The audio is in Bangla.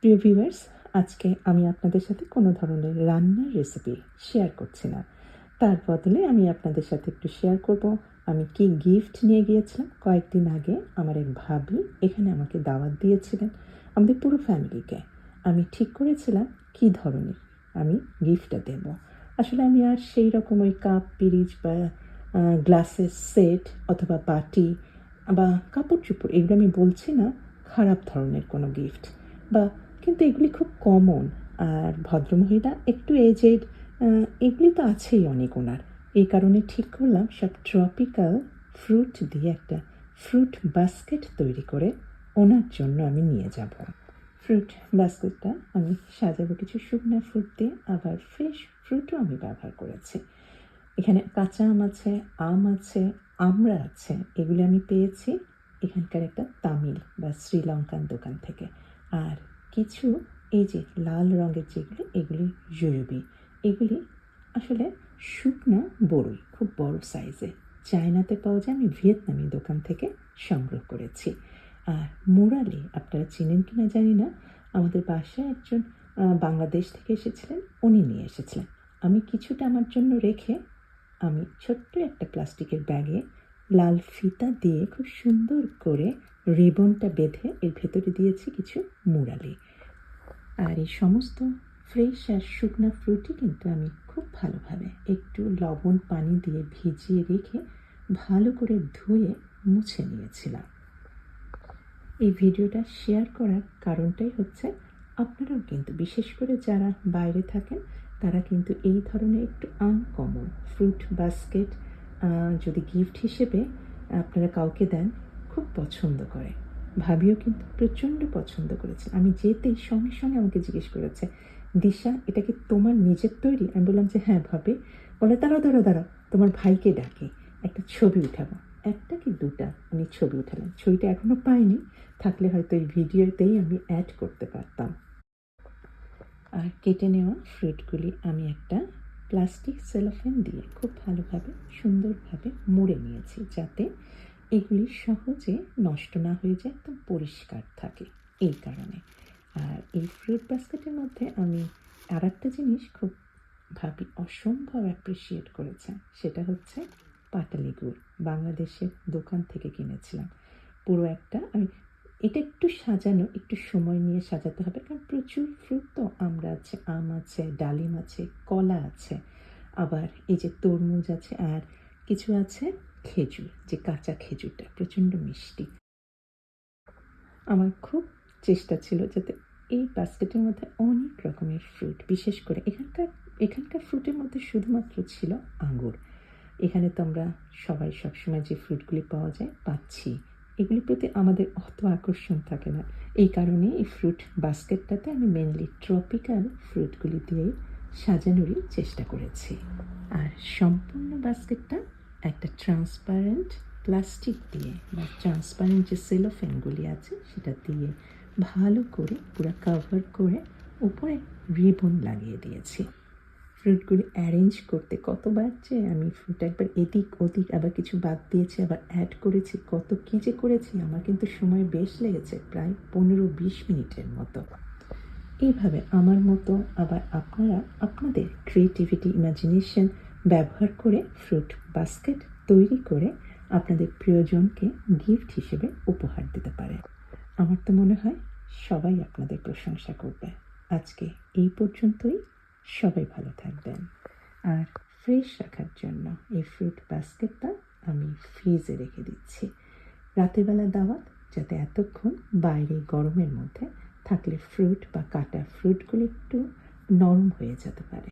প্রিয় ভিউয়ার্স, আজকে আমি আপনাদের সাথে কোনো ধরনের রান্নার রেসিপি শেয়ার করছি না। তার বদলে আমি আপনাদের সাথে একটু শেয়ার করব আমি কি গিফট নিয়ে গিয়েছিলাম। কয়েকদিন আগে আমার এক ভাবি এখানে আমাকে দাওয়াত দিয়েছিলেন, আমাদের পুরো ফ্যামিলিকে। আমি ঠিক করেছিলাম কী ধরনের আমি গিফটটা দেব। আসলে আমি আর সেই রকম ওই কাপ, পিরিচ বা গ্লাসের সেট অথবা বাটি বা কাপড়-চোপড় এগুলো আমি বলছি না খারাপ ধরনের কোনো গিফট বা, কিন্তু এগুলি খুব কমন। আর ভদ্রমহিলা একটু এজেড, এগুলি তো আছেই অনেক ওনার। এই কারণে ঠিক করলাম সব ট্রপিক্যাল ফ্রুট দিয়ে একটা ফ্রুট বাস্কেট তৈরি করে ওনার জন্য আমি নিয়ে যাব। ফ্রুট বাস্কেটটা আমি সাজাবো কিছু শুকনো ফ্রুট দিয়ে, আবার ফ্রেশ ফ্রুটও আমি ব্যবহার করেছি। এখানে কাঁচা আম আছে, আমড়া আছে। এগুলি আমি পেয়েছি এখানকার একটা তামিল বা শ্রীলঙ্কান দোকান থেকে। আর কিছু এই যে লাল রঙের যেগুলি, এগুলি জুজুবি। এগুলি আসলে শুকনা বড়ই, খুব বড় সাইজের। চায়নাতে পাওয়া যায়, আমি ভিয়েতনামি দোকান থেকে সংগ্রহ করেছি। আর মুরালি আপনারা চিনেন কিনা জানি না, আমাদের বাসায় একজন বাংলাদেশ থেকে এসেছিলেন, উনি নিয়ে এসেছিলেন। আমি কিছুটা আমার জন্য রেখে আমি ছোট্ট একটা প্লাস্টিকের ব্যাগে লাল ফিতা দিয়ে খুব সুন্দর করে রিবনটা বেঁধে এর ভেতরে দিয়েছি কিছু মুরালি। আর এই সমস্ত ফ্রেশ আর শুকনা ফ্রুটই কিন্তু আমি খুব ভালোভাবে একটু লবণ পানি দিয়ে ভিজিয়ে রেখে ভালো করে ধুয়ে মুছে নিয়েছিলাম। এই ভিডিওটা শেয়ার করার কারণটাই হচ্ছে আপনারাও কিন্তু, বিশেষ করে যারা বাইরে থাকেন, তারা কিন্তু এই ধরনের একটু আনকমন ফ্রুট বাস্কেট যদি গিফট হিসেবে আপনারা কাউকে দেন, খুব পছন্দ করে। ভাবিও কিন্তু প্রচণ্ড পছন্দ করেছে। আমি যেতেই সঙ্গে সঙ্গে আমাকে জিজ্ঞেস করেছে, দিশা এটা কি তোমার নিজের তৈরি? আমি বললাম যে হ্যাঁ ভাবি। বলে দাঁড়াও দাঁড়াও দাঁড়াও, তোমার ভাইকে ডাকি, একটা ছবি উঠাবো। একটা কি দুটা উনি ছবি উঠালেন। ছবিটা এখনও পাইনি, থাকলে হয়তো এই ভিডিওতেই আমি অ্যাড করতে পারতাম। আর কেটে নেওয়া ফ্রুটগুলি আমি একটা প্লাস্টিক সেলোফেন দিয়ে খুব ভালোভাবে সুন্দরভাবে মুড়ে নিয়েছি, যাতে এগুলি সহজে নষ্ট না হয়ে যায়, একদম পরিষ্কার থাকে এই কারণে। আর এই ফ্রুট বাস্কেটের মধ্যে আমি আর একটা জিনিস খুব ভাবি অসম্ভব অ্যাপ্রিসিয়েট করেছেন, সেটা হচ্ছে পাটালি গুড়। বাংলাদেশের দোকান থেকে কিনেছিলাম পুরো একটা। আমি এটা একটু সাজানো, একটু সময় নিয়ে সাজাতে হবে, কারণ প্রচুর ফ্রুট তো। আমড়া আছে, আম আছে, ডালিম আছে, কলা আছে, আবার এই যে তরমুজ আছে, আর কিছু আছে খেজুর, যে কাঁচা খেজুরটা প্রচণ্ড মিষ্টি। আমার খুব চেষ্টা ছিল যাতে এই বাস্কেটের মধ্যে অনেক রকমের ফ্রুট, বিশেষ করে এখানকার ফ্রুটের মধ্যে শুধুমাত্র ছিল আঙুর। এখানে তো আমরা সবাই সবসময় যে ফ্রুটগুলি পাওয়া যায় পাচ্ছি, এগুলির প্রতি আমাদের অত আকর্ষণ থাকে না। এই কারণে এই ফ্রুট বাস্কেটটাতে আমি মেনলি ট্রপিক্যাল ফ্রুটগুলি দিয়েই সাজানোরই চেষ্টা করেছি। আর সম্পূর্ণ বাস্কেটটা একটা ট্রান্সপারেন্ট প্লাস্টিক দিয়ে বা ট্রান্সপারেন্ট যে সেলোফেনগুলি আছে সেটা দিয়ে ভালো করে পুরো কাভার করে উপরে রিবন লাগিয়ে দিয়েছি। ফ্রুটগুলি অ্যারেঞ্জ করতে কতবার যে আমি ফ্রুট একবার এদিক ওদিক, আবার কিছু বাদ দিয়েছি, আবার অ্যাড করেছি, কত কী যে করেছি। আমার কিন্তু সময় বেশ লেগেছে, প্রায় 15-20 মিনিটের মতো। এইভাবে আমার মতো আবার আপনারা আপনাদের ক্রিয়েটিভিটি, ইমাজিনেশন ব্যবহার করে ফ্রুট বাস্কেট তৈরি করে আপনাদের প্রিয়জনকে গিফট হিসেবে উপহার দিতে পারেন। আমার তো মনে হয় সবাই আপনাদের প্রশংসা করবে। আজকে এই পর্যন্তই। সবাই ভালো থাকবেন। আর ফ্রেশ রাখার জন্য এই ফ্রুট বাস্কেটটা আমি ফ্রিজে রেখে দিচ্ছি। রাতের বেলা দাওয়াত, যাতে এতক্ষণ বাইরে গরমের মধ্যে থাকলে ফ্রুট বা কাটা ফ্রুটগুলো একটু নরম হয়ে যেতে পারে।